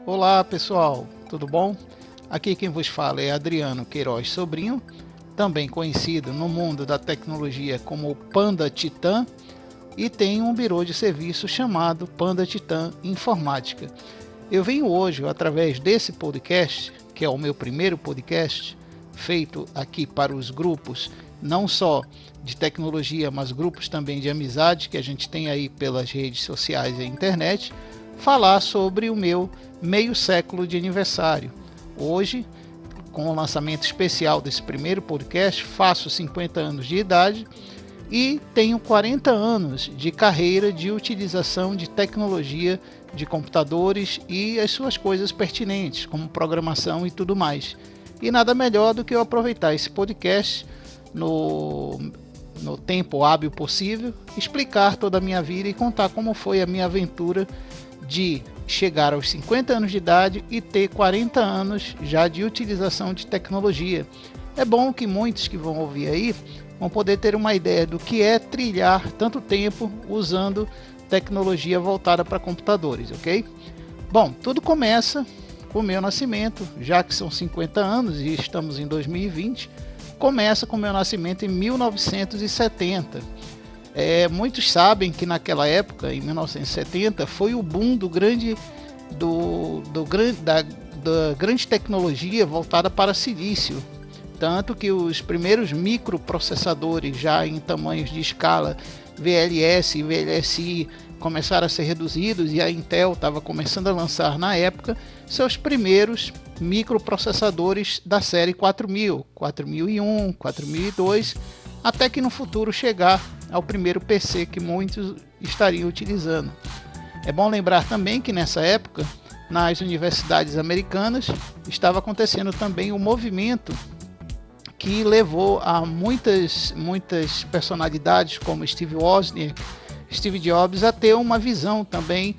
Olá pessoal, tudo bom? Aqui quem vos fala é Adriano Queiroz Sobrinho, também conhecido no mundo da tecnologia como Panda Titã, e tenho um birô de serviço chamado Panda Titã Informática. Eu venho hoje, através desse podcast, que é o meu primeiro podcast, feito aqui para os grupos, não só de tecnologia, mas grupos também de amizade que a gente tem aí pelas redes sociais e internet, falar sobre o meu meio século de aniversário. Hoje, com o lançamento especial desse primeiro podcast, faço 50 anos de idade e tenho 40 anos de carreira de utilização de tecnologia de computadores e as suas coisas pertinentes, como programação e tudo mais. E nada melhor do que eu aproveitar esse podcast no tempo hábil possível, explicar toda a minha vida e contar como foi a minha aventura de chegar aos 50 anos de idade e ter 40 anos já de utilização de tecnologia. É bom que muitos que vão ouvir aí vão poder ter uma ideia do que é trilhar tanto tempo usando tecnologia voltada para computadores, ok? Bom, tudo começa com o meu nascimento, já que são 50 anos e estamos em 2020, começa com o meu nascimento em 1970. Muitos sabem que naquela época, em 1970, foi o boom da grande tecnologia voltada para silício. Tanto que os primeiros microprocessadores já em tamanhos de escala VLS e VLSI começaram a ser reduzidos e a Intel estava começando a lançar na época seus primeiros microprocessadores da série 4000, 4001, 4002, até que no futuro chegar ao primeiro PC que muitos estariam utilizando. É bom lembrar também que nessa época, nas universidades americanas, estava acontecendo também o movimento que levou a muitas personalidades como Steve Wozniak, Steve Jobs a ter uma visão também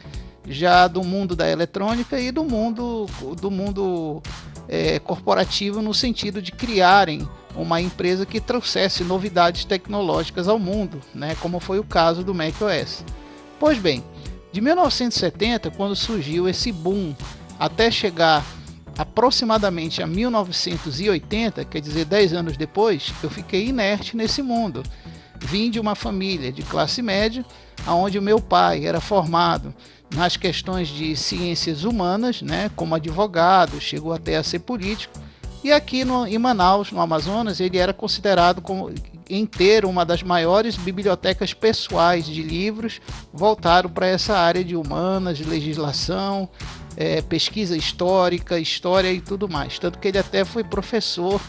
já do mundo da eletrônica e do mundo corporativo, no sentido de criarem uma empresa que trouxesse novidades tecnológicas ao mundo, né, como foi o caso do macOS. Pois bem, de 1970, quando surgiu esse boom, até chegar aproximadamente a 1980, quer dizer 10 anos depois, eu fiquei inerte nesse mundo. Vim de uma família de classe média, onde o meu pai era formado nas questões de ciências humanas, né, como advogado, chegou até a ser político, e aqui em Manaus, no Amazonas, ele era considerado em ter uma das maiores bibliotecas pessoais de livros voltado para essa área de humanas, legislação, pesquisa histórica, história e tudo mais. Tanto que ele até foi professor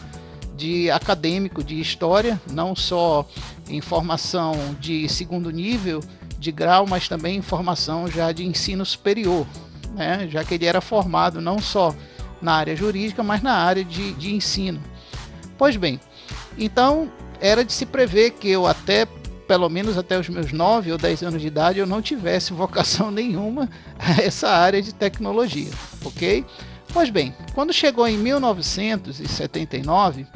acadêmico de história, não só em formação de segundo nível de grau, mas também em formação já de ensino superior, né? Já que ele era formado não só na área jurídica, mas na área de ensino. Pois bem, então era de se prever que eu pelo menos até os meus 9 ou 10 anos de idade, eu não tivesse vocação nenhuma a essa área de tecnologia, ok? Pois bem, quando chegou em 1979,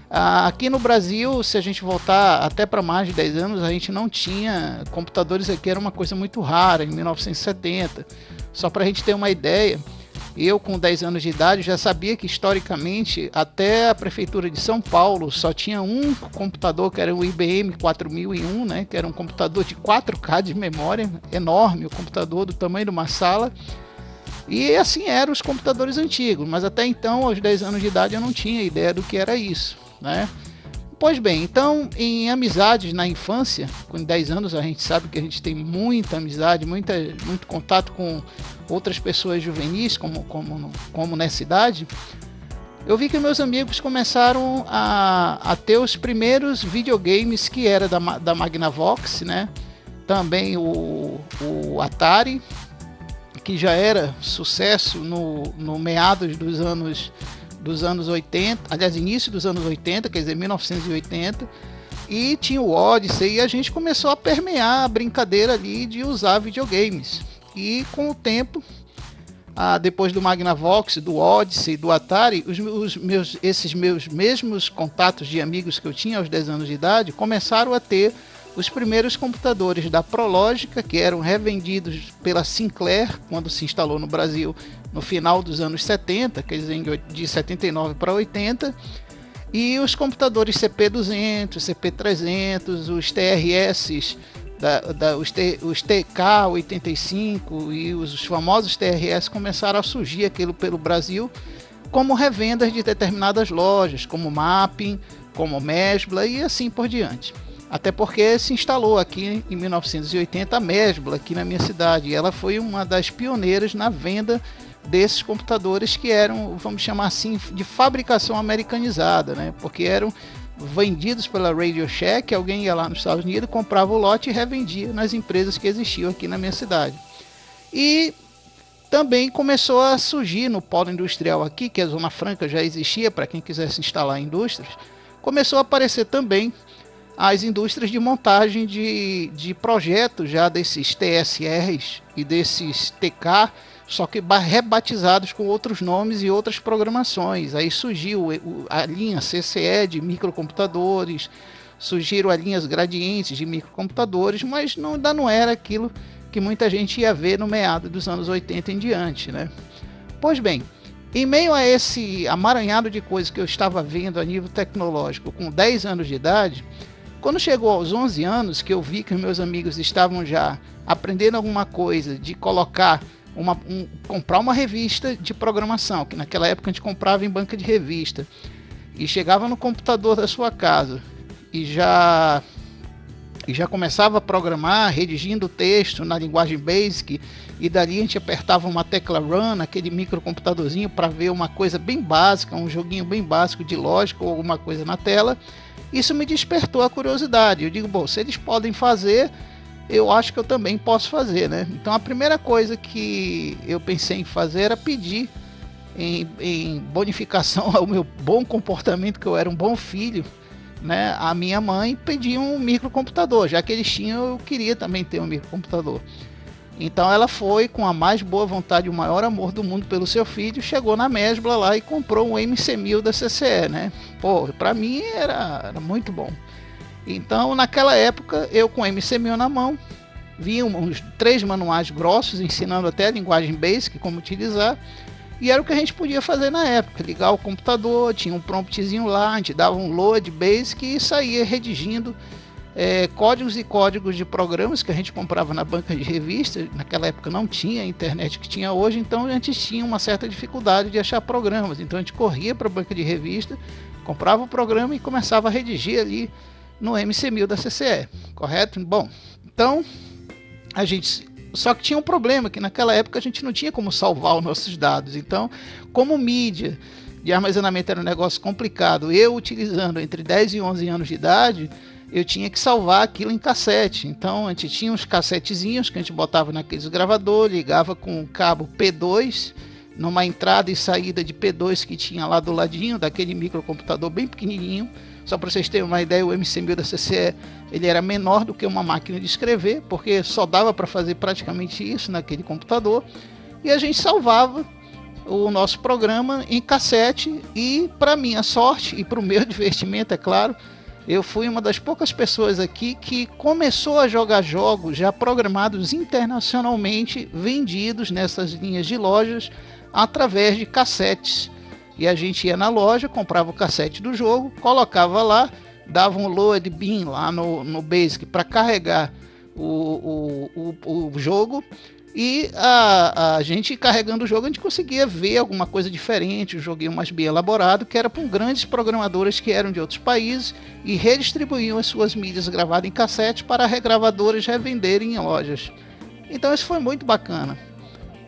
aqui no Brasil, se a gente voltar até para mais de 10 anos, a gente não tinha computadores aqui, era uma coisa muito rara, em 1970. Só para a gente ter uma ideia, eu com 10 anos de idade já sabia que historicamente até a prefeitura de São Paulo só tinha um computador, que era o IBM 4001, né, que era um computador de 4K de memória, enorme, o computador do tamanho de uma sala. E assim eram os computadores antigos, mas até então, aos 10 anos de idade, eu não tinha ideia do que era isso, né? Pois bem, então em amizades na infância, com 10 anos a gente sabe que a gente tem muita amizade, muito contato com outras pessoas juvenis, como nessa idade, eu vi que meus amigos começaram a ter os primeiros videogames que era da Magnavox, né? Também o Atari, que já era sucesso no meados dos anos 80, aliás, início dos anos 80, quer dizer, 1980, e tinha o Odyssey, e a gente começou a permear a brincadeira ali de usar videogames. E com o tempo, depois do Magnavox, do Odyssey, do Atari, esses meus mesmos contatos de amigos que eu tinha aos 10 anos de idade começaram a ter os primeiros computadores da Prologica, que eram revendidos pela Sinclair quando se instalou no Brasil no final dos anos 70, quer dizer, de 79 para 80, e os computadores CP200, CP300, os TRS, os TK85 e os famosos TRS começaram a surgir aquilo pelo Brasil como revendas de determinadas lojas, como Mapping, como Mesbla e assim por diante. Até porque se instalou aqui em 1980 a Mesbla aqui na minha cidade, e ela foi uma das pioneiras na venda desses computadores que eram, vamos chamar assim, de fabricação americanizada, né? Porque eram vendidos pela Radio Shack, alguém ia lá nos Estados Unidos, comprava o lote e revendia nas empresas que existiam aqui na minha cidade. E também começou a surgir no polo industrial aqui, que a Zona Franca já existia para quem quisesse instalar indústrias, começou a aparecer também as indústrias de montagem de projetos já desses TSRs e desses TK, só que rebatizados com outros nomes e outras programações. Aí surgiu a linha CCE de microcomputadores, surgiram as linhas gradientes de microcomputadores, mas ainda não era aquilo que muita gente ia ver no meado dos anos 80 em diante, né? Pois bem, em meio a esse amaranhado de coisas que eu estava vendo a nível tecnológico com 10 anos de idade, quando chegou aos 11 anos, que eu vi que meus amigos estavam já aprendendo alguma coisa de colocar comprar uma revista de programação, que naquela época a gente comprava em banca de revista, e chegava no computador da sua casa e já começava a programar, redigindo o texto na linguagem BASIC, e dali a gente apertava uma tecla Run, aquele microcomputadorzinho, para ver uma coisa bem básica, um joguinho bem básico de lógica ou alguma coisa na tela. Isso me despertou a curiosidade. Eu digo, bom, se eles podem fazer, eu acho que eu também posso fazer, né? Então a primeira coisa que eu pensei em fazer era pedir em bonificação ao meu bom comportamento, que eu era um bom filho, né? A minha mãe pedia um microcomputador, já que eles tinham, eu queria também ter um microcomputador. Então ela foi com a mais boa vontade e o maior amor do mundo pelo seu filho, chegou na Mesbla lá e comprou um MC1000 da CCE, né? Pô, pra mim era muito bom. Então naquela época eu com o MC1000 na mão, vi uns 3 manuais grossos ensinando até a linguagem BASIC, como utilizar, e era o que a gente podia fazer na época, ligar o computador, tinha um promptzinho lá, a gente dava um load BASIC e saía redigindo códigos e códigos de programas que a gente comprava na banca de revista. Naquela época não tinha a internet que tinha hoje, então a gente tinha uma certa dificuldade de achar programas, então a gente corria para a banca de revista, comprava o programa e começava a redigir ali no MC1000 da CCE, correto? Bom, então a gente... Só que tinha um problema, que naquela época a gente não tinha como salvar os nossos dados, então como mídia de armazenamento era um negócio complicado, eu utilizando entre 10 e 11 anos de idade, eu tinha que salvar aquilo em cassete. Então a gente tinha uns cassetezinhos que a gente botava naqueles gravadores, ligava com o cabo P2 numa entrada e saída de P2 que tinha lá do ladinho daquele microcomputador bem pequenininho. Só para vocês terem uma ideia, o MC1000 da CCE ele era menor do que uma máquina de escrever, porque só dava para fazer praticamente isso naquele computador, e a gente salvava o nosso programa em cassete. E para minha sorte e para o meu divertimento, é claro, eu fui uma das poucas pessoas aqui que começou a jogar jogos já programados internacionalmente, vendidos nessas linhas de lojas através de cassetes. E a gente ia na loja, comprava o cassete do jogo, colocava lá, dava um load bin lá no Basic para carregar o jogo, e a gente carregando o jogo a gente conseguia ver alguma coisa diferente, um joguinho mais bem elaborado, que era para grandes programadores que eram de outros países e redistribuíam as suas mídias gravadas em cassete para regravadoras revenderem em lojas. Então isso foi muito bacana,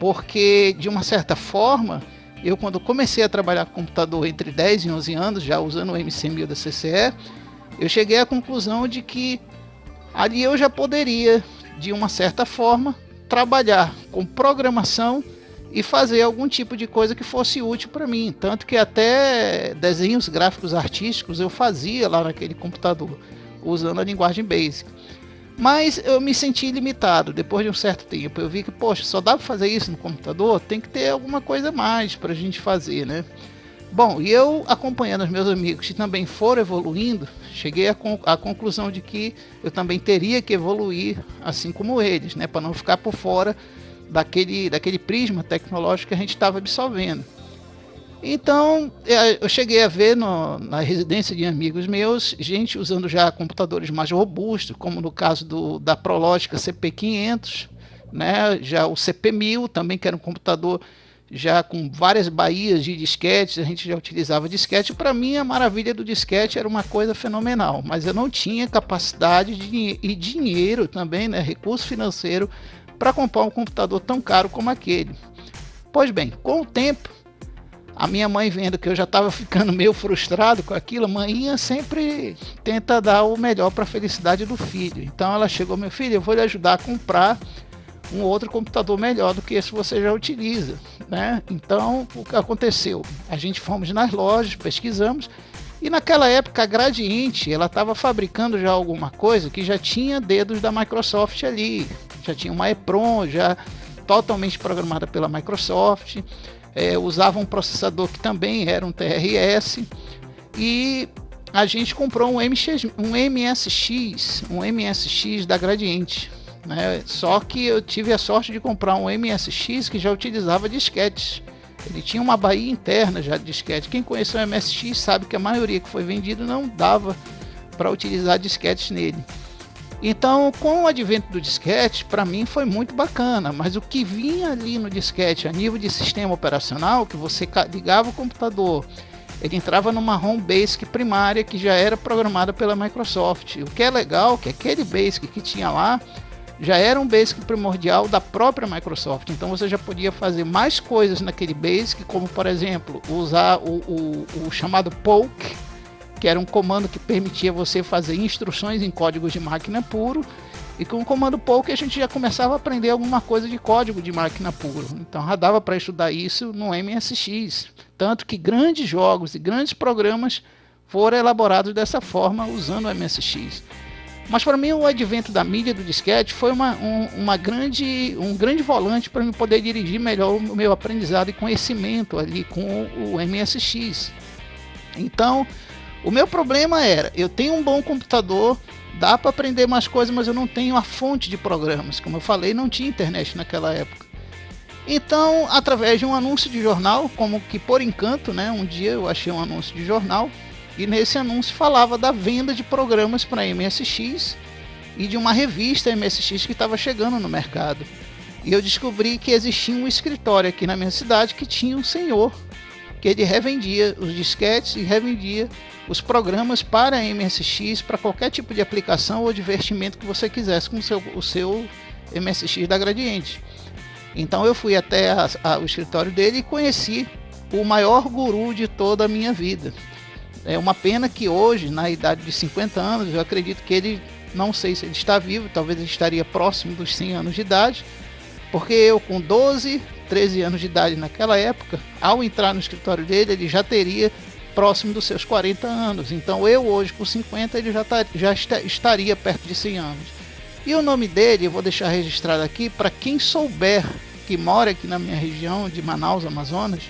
porque de uma certa forma, eu quando comecei a trabalhar com computador entre 10 e 11 anos, já usando o MC1000 da CCE, eu cheguei à conclusão de que ali eu já poderia, de uma certa forma, trabalhar com programação e fazer algum tipo de coisa que fosse útil para mim. Tanto que até desenhos gráficos artísticos eu fazia lá naquele computador, usando a linguagem BASIC. Mas eu me senti limitado depois de um certo tempo. Eu vi que, poxa, só dá para fazer isso no computador? Tem que ter alguma coisa mais para a gente fazer, né? Bom, e eu acompanhando os meus amigos que também foram evoluindo, cheguei à conclusão de que eu também teria que evoluir assim como eles, né, para não ficar por fora daquele prisma tecnológico que a gente estava absorvendo. Então eu cheguei a ver na residência de amigos meus, gente usando já computadores mais robustos, como no caso da Prologica CP500, né, já o CP1000 também, que era um computador já com várias baías de disquetes, a gente já utilizava disquete. Para mim a maravilha do disquete era uma coisa fenomenal, mas eu não tinha capacidade e dinheiro também, né, recurso financeiro, para comprar um computador tão caro como aquele. Pois bem, com o tempo, a minha mãe, vendo que eu já estava ficando meio frustrado com aquilo, a mãinha sempre tenta dar o melhor para a felicidade do filho. Então ela chegou: meu filho, eu vou lhe ajudar a comprar um outro computador melhor do que esse que você já utiliza, né? Então o que aconteceu? A gente fomos nas lojas, pesquisamos, e naquela época a Gradiente, ela estava fabricando já alguma coisa que já tinha dedos da Microsoft ali, já tinha uma EEPROM já totalmente programada pela Microsoft. Usava um processador que também era um TRS, e a gente comprou um MSX da Gradiente, né? Só que eu tive a sorte de comprar um MSX que já utilizava disquetes. Ele tinha uma baía interna já de disquete. Quem conheceu o MSX sabe que a maioria que foi vendido não dava para utilizar disquetes nele. Então, com o advento do disquete, para mim foi muito bacana, mas o que vinha ali no disquete a nível de sistema operacional, que você ligava o computador, ele entrava numa home basic primária que já era programada pela Microsoft. O que é legal, que aquele basic que tinha lá já era um basic primordial da própria Microsoft. Então você já podia fazer mais coisas naquele basic, como por exemplo usar o chamado poke, que era um comando que permitia você fazer instruções em códigos de máquina puro. E com o comando poke a gente já começava a aprender alguma coisa de código de máquina puro. Então já dava para estudar isso no MSX. Tanto que grandes jogos e grandes programas foram elaborados dessa forma, usando o MSX. Mas para mim o advento da mídia do disquete foi um grande volante para eu poder dirigir melhor o meu aprendizado e conhecimento ali com o MSX. Então o meu problema era: eu tenho um bom computador, dá para aprender mais coisas, mas eu não tenho a fonte de programas. Como eu falei, não tinha internet naquela época. Então, através de um anúncio de jornal, como que por encanto, né, um dia eu achei um anúncio de jornal, e nesse anúncio falava da venda de programas para MSX e de uma revista MSX que estava chegando no mercado. E eu descobri que existia um escritório aqui na minha cidade que tinha um senhor, que ele revendia os disquetes e revendia os programas para MSX, para qualquer tipo de aplicação ou divertimento que você quisesse com o seu MSX da Gradiente. Então eu fui até o escritório dele e conheci o maior guru de toda a minha vida. É uma pena que hoje, na idade de 50 anos, eu acredito que ele, não sei se ele está vivo, talvez ele estaria próximo dos 100 anos de idade, porque eu com 12, 13 anos de idade naquela época, ao entrar no escritório dele, ele já teria próximo dos seus 40 anos. Então eu hoje com 50, ele já estaria perto de 100 anos. E o nome dele eu vou deixar registrado aqui para quem souber, que mora aqui na minha região de Manaus, Amazonas,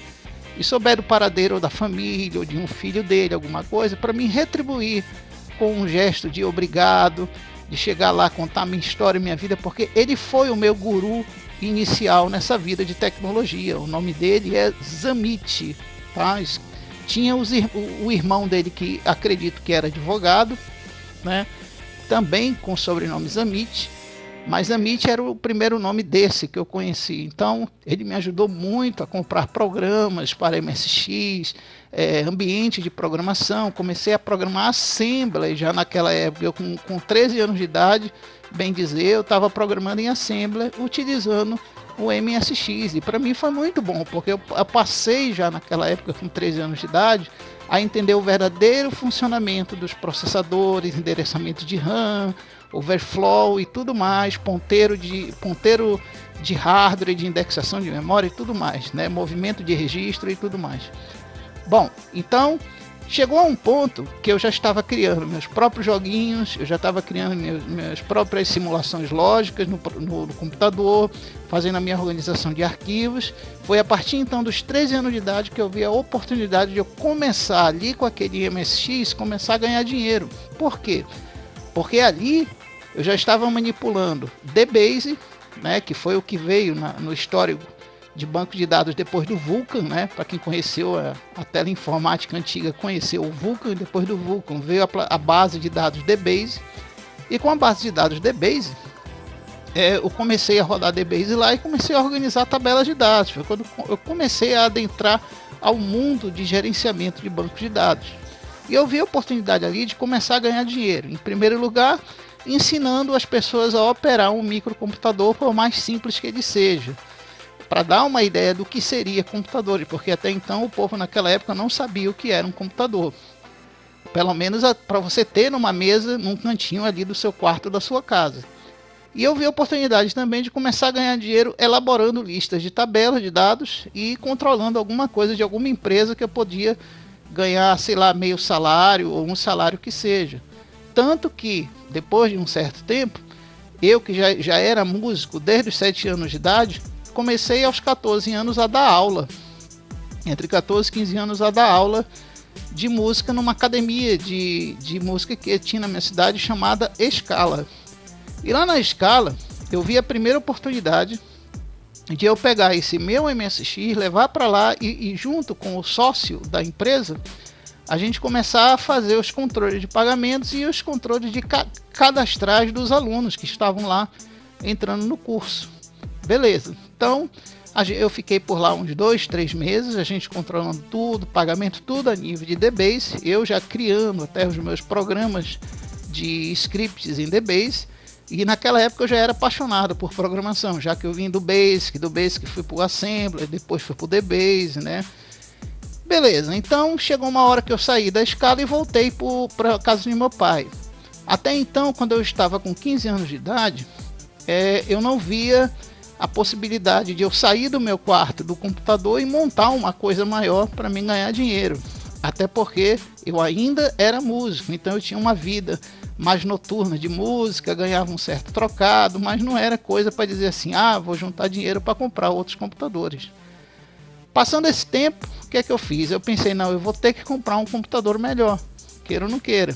e souber do paradeiro ou da família ou de um filho dele, alguma coisa, para me retribuir com um gesto de obrigado, de chegar lá, contar minha história, minha vida, porque ele foi o meu guru inicial nessa vida de tecnologia. O nome dele é Zamit, tá? Tinha o irmão dele, que acredito que era advogado, né? Também com o sobrenome Zamit, mas Zamit era o primeiro nome desse que eu conheci. Então ele me ajudou muito a comprar programas para MSX, ambiente de programação. Comecei a programar Assembly já naquela época. Eu com 13 anos de idade, bem dizer, eu estava programando em Assembly utilizando o MSX, e para mim foi muito bom, porque eu passei já naquela época, com 13 anos de idade, a entender o verdadeiro funcionamento dos processadores, endereçamento de RAM, overflow e tudo mais, ponteiro de hardware, de indexação de memória e tudo mais, né? Movimento de registro e tudo mais. Bom, então Chegou a um ponto que eu já estava criando meus próprios joguinhos, eu já estava criando minhas próprias simulações lógicas no computador, fazendo a minha organização de arquivos. Foi a partir então dos 13 anos de idade que eu vi a oportunidade de eu começar ali com aquele MSX, começar a ganhar dinheiro. Por quê? Porque ali eu já estava manipulando DBase, né, que foi o que veio no histórico de banco de dados depois do Vulkan, né? Para quem conheceu a teleinformática antiga, conheceu o Vulkan. Depois do Vulkan veio a base de dados DBase, e com a base de dados DBase eu comecei a rodar DBase lá e comecei a organizar tabelas de dados. Foi quando eu comecei a adentrar ao mundo de gerenciamento de bancos de dados, e eu vi a oportunidade ali de começar a ganhar dinheiro. Em primeiro lugar, ensinando as pessoas a operar um microcomputador, por mais simples que ele seja, para dar uma ideia do que seria computador, porque até então o povo naquela época não sabia o que era um computador. Pelo menos para você ter numa mesa, num cantinho ali do seu quarto, da sua casa. E eu vi a oportunidade também de começar a ganhar dinheiro elaborando listas de tabelas de dados e controlando alguma coisa de alguma empresa que eu podia ganhar, sei lá, meio salário ou um salário que seja. Tanto que, depois de um certo tempo, eu que já era músico desde os 7 anos de idade, comecei aos 14 anos a dar aula, entre 14 e 15 anos a dar aula de música numa academia de música que tinha na minha cidade chamada Scala. E lá na Scala eu vi a primeira oportunidade de eu pegar esse meu MSX, levar para lá e junto com o sócio da empresa, a gente começar a fazer os controles de pagamentos e os controles de cadastrais dos alunos que estavam lá entrando no curso. Beleza, então eu fiquei por lá uns 2, 3 meses, a gente controlando tudo, pagamento tudo a nível de DBase, eu já criando até os meus programas de scripts em DBase, e naquela época eu já era apaixonado por programação, já que eu vim do Basic fui para o Assembler, depois fui para o DBase, né? Beleza, então chegou uma hora que eu saí da Scala e voltei para a casa de meu pai. Até então, quando eu estava com 15 anos de idade, eu não via a possibilidade de eu sair do meu quarto, do computador, e montar uma coisa maior para mim ganhar dinheiro. Até porque eu ainda era músico, então eu tinha uma vida mais noturna de música, ganhava um certo trocado, mas não era coisa para dizer assim, vou juntar dinheiro para comprar outros computadores. Passando esse tempo, o que é que eu fiz? Eu pensei, não, eu vou ter que comprar um computador melhor, queira ou não queira.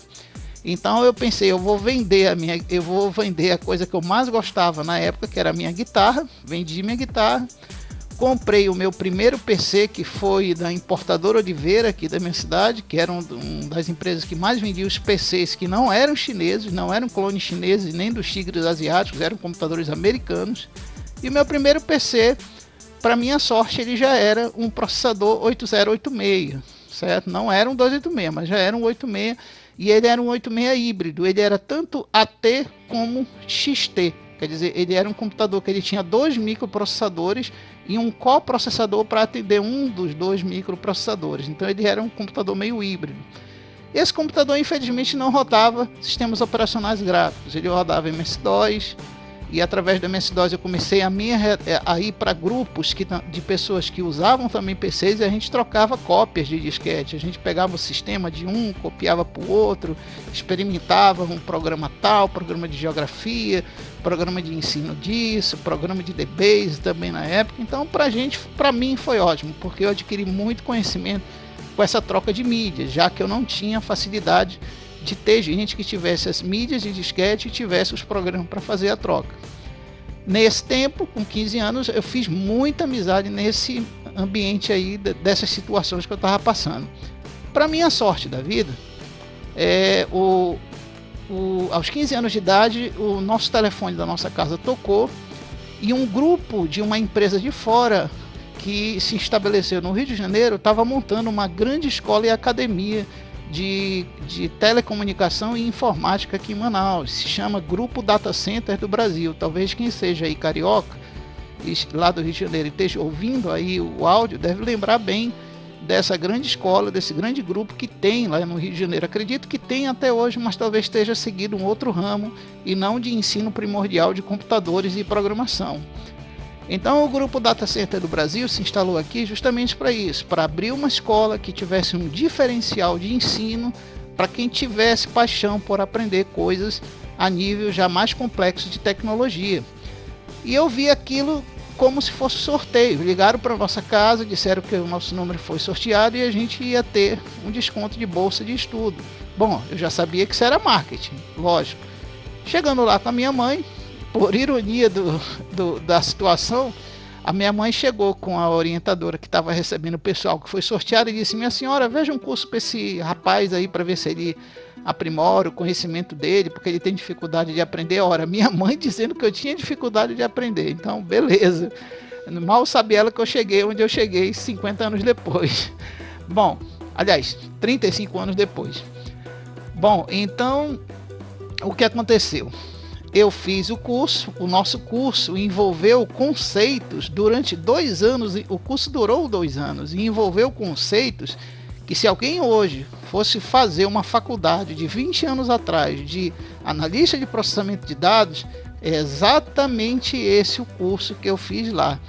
Então eu pensei, eu vou vender a coisa que eu mais gostava na época, que era a minha guitarra. Vendi minha guitarra, comprei o meu primeiro PC, que foi da importadora Oliveira aqui da minha cidade, que era uma das empresas que mais vendia os PCs que não eram chineses, não eram clones chineses nem dos tigres asiáticos, eram computadores americanos. E o meu primeiro PC, para minha sorte, ele já era um processador 8086, certo? Não era um 286, mas já era um 86, e ele era um 86 híbrido. Ele era tanto AT como XT, quer dizer, ele era um computador que ele tinha 2 microprocessadores e um coprocessador para atender um dos 2 microprocessadores. Então ele era um computador meio híbrido. Esse computador, infelizmente, não rodava sistemas operacionais gráficos, ele rodava MS-DOS. E através da MS-DOS eu comecei a ir para grupos de pessoas que usavam também PCs, e a gente trocava cópias de disquete. A gente pegava o sistema de um, copiava para o outro, experimentava um programa tal, programa de geografia, programa de ensino disso, programa de DBase também na época. Então para mim foi ótimo, porque eu adquiri muito conhecimento com essa troca de mídias, já que eu não tinha facilidade de ter gente que tivesse as mídias de disquete e tivesse os programas para fazer a troca. Nesse tempo, com 15 anos, eu fiz muita amizade nesse ambiente aí, dessas situações que eu estava passando. Para minha sorte da vida, aos 15 anos de idade, o nosso telefone da nossa casa tocou, e um grupo de uma empresa de fora que se estabeleceu no Rio de Janeiro estava montando uma grande escola e academia de telecomunicação e informática aqui em Manaus. Se chama Grupo Data Center do Brasil. Talvez quem seja aí carioca, lá do Rio de Janeiro, e esteja ouvindo aí o áudio, deve lembrar bem dessa grande escola, desse grande grupo que tem lá no Rio de Janeiro. Acredito que tem até hoje, mas talvez esteja seguido um outro ramo e não de ensino primordial de computadores e programação. Então o Grupo Data Center do Brasil se instalou aqui justamente para isso, para abrir uma escola que tivesse um diferencial de ensino para quem tivesse paixão por aprender coisas a nível já mais complexo de tecnologia. E eu vi aquilo como se fosse sorteio. Ligaram para nossa casa, disseram que o nosso número foi sorteado e a gente ia ter um desconto de bolsa de estudo. Bom, eu já sabia que isso era marketing, lógico. Chegando lá com a minha mãe, por ironia da situação, a minha mãe chegou com a orientadora que estava recebendo o pessoal que foi sorteado e disse: minha senhora, veja um curso para esse rapaz aí para ver se ele aprimora o conhecimento dele, porque ele tem dificuldade de aprender. Ora, minha mãe dizendo que eu tinha dificuldade de aprender. Então, beleza. Mal sabia ela que eu cheguei onde eu cheguei 50 anos depois. Bom, aliás, 35 anos depois. Bom, então, o que aconteceu? Eu fiz o curso, o nosso curso envolveu conceitos durante 2 anos, o curso durou 2 anos, e envolveu conceitos que se alguém hoje fosse fazer uma faculdade de 20 anos atrás de analista de processamento de dados, é exatamente esse o curso que eu fiz lá.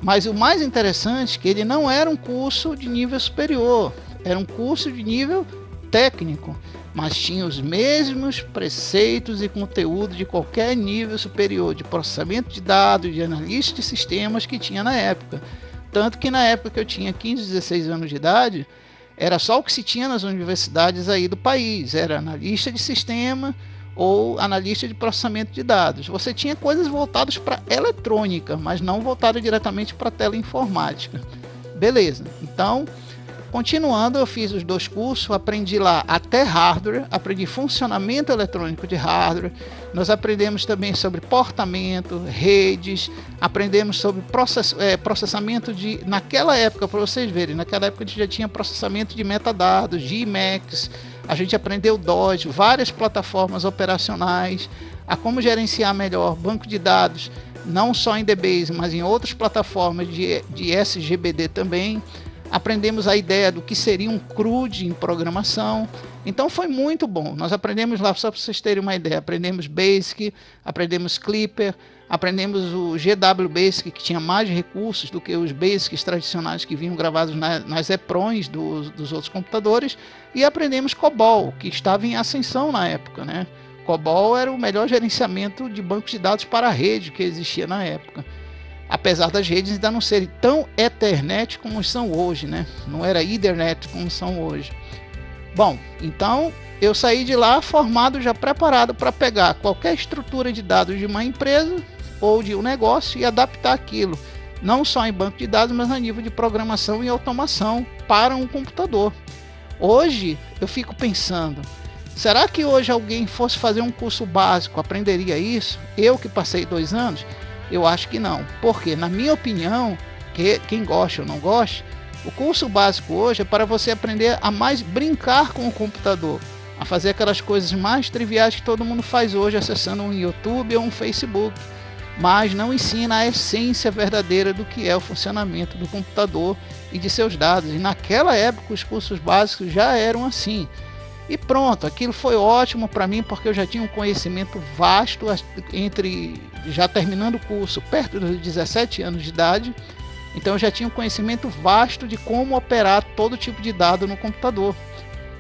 Mas o mais interessante é que ele não era um curso de nível superior, era um curso de nível técnico, mas tinha os mesmos preceitos e conteúdo de qualquer nível superior de processamento de dados, de analista de sistemas que tinha na época. Tanto que na época que eu tinha 15, 16 anos de idade, era só o que se tinha nas universidades aí do país, era analista de sistema ou analista de processamento de dados. Você tinha coisas voltadas para eletrônica, mas não voltadas diretamente para teleinformática. Beleza, então, continuando, eu fiz os 2 cursos, aprendi lá até hardware, aprendi funcionamento eletrônico de hardware, nós aprendemos também sobre portamento, redes, aprendemos sobre processamento de, naquela época, para vocês verem, naquela época a gente já tinha processamento de metadados, de Emacs, a gente aprendeu DOS, várias plataformas operacionais, a como gerenciar melhor banco de dados, não só em DBase, mas em outras plataformas de SGBD também. Aprendemos a ideia do que seria um CRUD em programação. Então foi muito bom. Nós aprendemos lá, só para vocês terem uma ideia, aprendemos Basic, aprendemos Clipper, aprendemos o GW Basic, que tinha mais recursos do que os Basics tradicionais que vinham gravados nas EPROMs dos outros computadores, e aprendemos COBOL, que estava em ascensão na época, né? COBOL era o melhor gerenciamento de bancos de dados para a rede que existia na época. Apesar das redes ainda não serem tão Ethernet como são hoje, né? Não era Ethernet como são hoje. Bom, então eu saí de lá formado, já preparado para pegar qualquer estrutura de dados de uma empresa ou de um negócio e adaptar aquilo, não só em banco de dados, mas a nível de programação e automação para um computador. Hoje eu fico pensando, será que hoje alguém fosse fazer um curso básico, aprenderia isso? Eu que passei 2 anos? Eu acho que não, porque na minha opinião, que quem gosta ou não gosta, o curso básico hoje é para você aprender a mais brincar com o computador, a fazer aquelas coisas mais triviais que todo mundo faz hoje acessando um YouTube ou um Facebook, mas não ensina a essência verdadeira do que é o funcionamento do computador e de seus dados. E naquela época os cursos básicos já eram assim. E pronto, aquilo foi ótimo para mim, porque eu já tinha um conhecimento vasto já terminando o curso perto dos 17 anos de idade, então eu já tinha um conhecimento vasto de como operar todo tipo de dado no computador.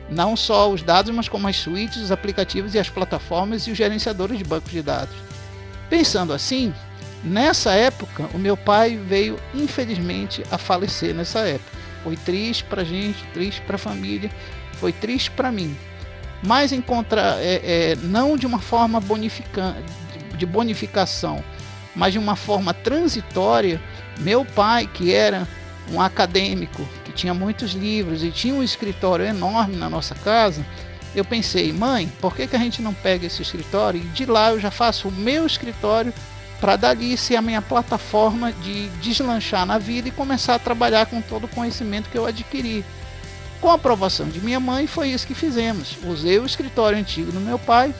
Não só os dados, mas como as suítes, os aplicativos e as plataformas e os gerenciadores de bancos de dados. Pensando assim, nessa época, o meu pai veio infelizmente a falecer nessa época. Foi triste para a gente, triste para a família, foi triste para mim, mas não de uma forma de bonificação, mas de uma forma transitória. Meu pai, que era um acadêmico, que tinha muitos livros e tinha um escritório enorme na nossa casa, eu pensei, mãe, por que a gente não pega esse escritório e de lá eu já faço o meu escritório para dali ser a minha plataforma de deslanchar na vida e começar a trabalhar com todo o conhecimento que eu adquiri. Com a aprovação de minha mãe, foi isso que fizemos. Usei o escritório antigo do meu pai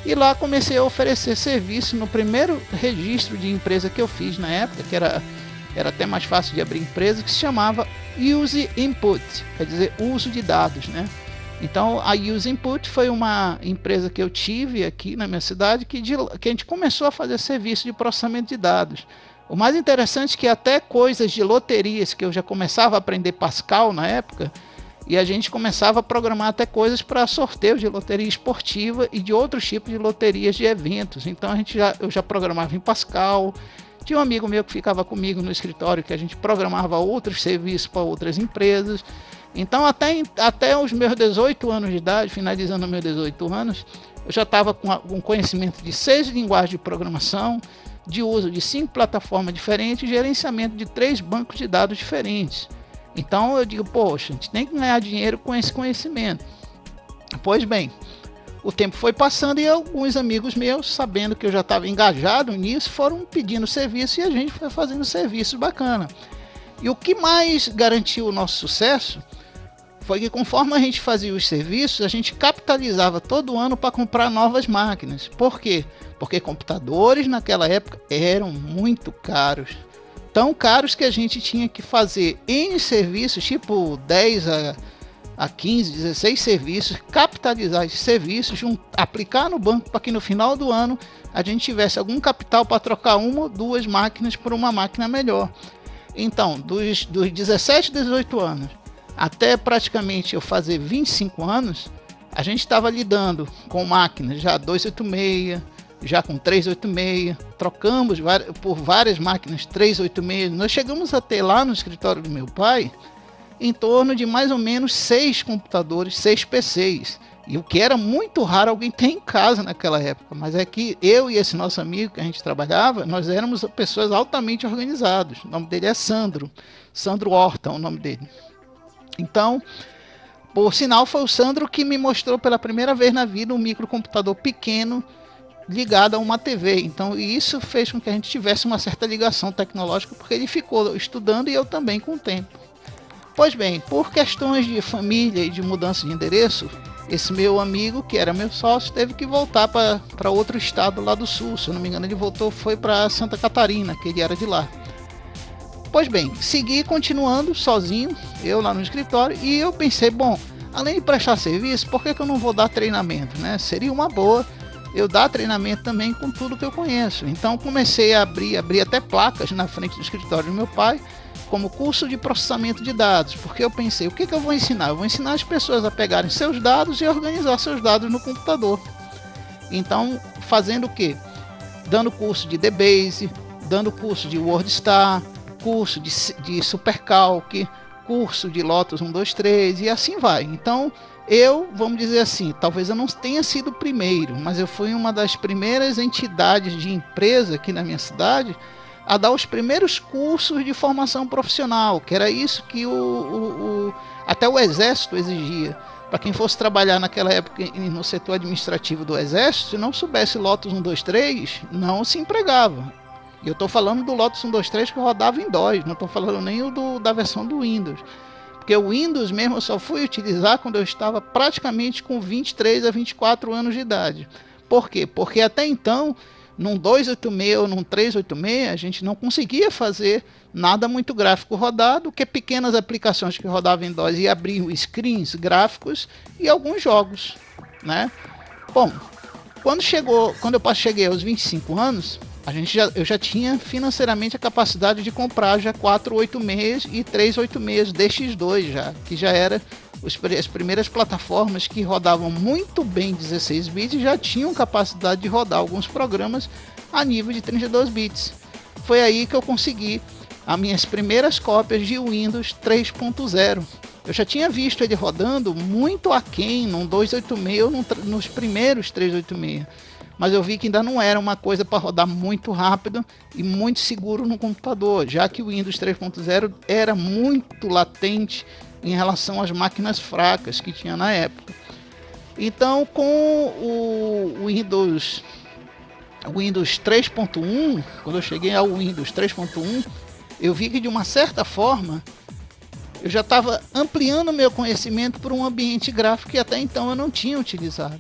e lá comecei a oferecer serviço no primeiro registro de empresa que eu fiz na época, que era até mais fácil de abrir empresa, que se chamava Use Input, quer dizer, uso de dados, né? Então a Use Input foi uma empresa que eu tive aqui na minha cidade, que a gente começou a fazer serviço de processamento de dados. O mais interessante é que até coisas de loterias, que eu já começava a aprender Pascal na época, e a gente começava a programar até coisas para sorteio de loteria esportiva e de outros tipos de loterias de eventos. Então eu já programava em Pascal. Tinha um amigo meu que ficava comigo no escritório que a gente programava outros serviços para outras empresas. Então até os meus 18 anos de idade, finalizando meus 18 anos, eu já estava com um conhecimento de 6 linguagens de programação, de uso de 5 plataformas diferentes e gerenciamento de 3 bancos de dados diferentes. Então eu digo, poxa, a gente tem que ganhar dinheiro com esse conhecimento. Pois bem, o tempo foi passando e alguns amigos meus, sabendo que eu já estava engajado nisso, foram pedindo serviço e a gente foi fazendo serviços bacana. E o que mais garantiu o nosso sucesso foi que conforme a gente fazia os serviços, a gente capitalizava todo ano para comprar novas máquinas. Por quê? Porque computadores naquela época eram muito caros. Tão caros que a gente tinha que fazer N serviços, tipo 10 a 15, 16 serviços, capitalizar esses serviços, aplicar no banco para que no final do ano a gente tivesse algum capital para trocar uma ou duas máquinas por uma máquina melhor. Então, dos 17, 18 anos até praticamente eu fazer 25 anos, a gente estava lidando com máquinas já 286, já com 386, trocamos por várias máquinas 386. Nós chegamos a ter lá no escritório do meu pai em torno de mais ou menos 6 computadores, 6 PCs. E o que era muito raro alguém ter em casa naquela época. Mas é que eu e esse nosso amigo que a gente trabalhava, nós éramos pessoas altamente organizadas. O nome dele é Sandro Horta, o nome dele. Então, por sinal, foi o Sandro que me mostrou pela primeira vez na vida um microcomputador pequeno ligado a uma TV. Então isso fez com que a gente tivesse uma certa ligação tecnológica, porque ele ficou estudando e eu também com o tempo. Pois bem, por questões de família e de mudança de endereço, esse meu amigo, que era meu sócio, teve que voltar para outro estado lá do sul. Se eu não me engano, ele foi para Santa Catarina, que ele era de lá. Pois bem, segui continuando sozinho, eu lá no escritório, e eu pensei, bom, além de prestar serviço, por que eu não vou dar treinamento, né? Seria uma boa eu dar treinamento também com tudo que eu conheço. Então comecei a abrir até placas na frente do escritório do meu pai, como curso de processamento de dados, porque eu pensei, o que eu vou ensinar? Eu vou ensinar as pessoas a pegarem seus dados e organizar seus dados no computador. Então, fazendo o quê? Dando curso de DBase, dando curso de WordStar, curso de SuperCalc, curso de Lotus 123 e assim vai. Então, vamos dizer assim, talvez eu não tenha sido o primeiro, mas eu fui uma das primeiras entidades de empresa aqui na minha cidade a dar os primeiros cursos de formação profissional, que era isso que até o Exército exigia. Para quem fosse trabalhar naquela época no setor administrativo do Exército, se não soubesse Lotus 123, não se empregava. E eu estou falando do Lotus 123 que rodava em DOS, não estou falando nem da versão do Windows. Porque o Windows mesmo eu só fui utilizar quando eu estava praticamente com 23 a 24 anos de idade. Por quê? Porque até então, num 286 ou num 386, a gente não conseguia fazer nada muito gráfico rodado, que pequenas aplicações que rodavam em DOS e abriam screens gráficos e alguns jogos, né? Bom, quando eu cheguei aos 25 anos, eu já tinha financeiramente a capacidade de comprar já 486 e 386 DX2 já, que já era as primeiras plataformas que rodavam muito bem 16 bits e já tinham capacidade de rodar alguns programas a nível de 32 bits. Foi aí que eu consegui as minhas primeiras cópias de Windows 3.0. Eu já tinha visto ele rodando muito aquém num 286 ou nos primeiros 386. Mas eu vi que ainda não era uma coisa para rodar muito rápido e muito seguro no computador, já que o Windows 3.0 era muito latente em relação às máquinas fracas que tinha na época. Então, com o Windows 3.1, quando eu cheguei ao Windows 3.1, eu vi que de uma certa forma eu já estava ampliando meu conhecimento para um ambiente gráfico que até então eu não tinha utilizado.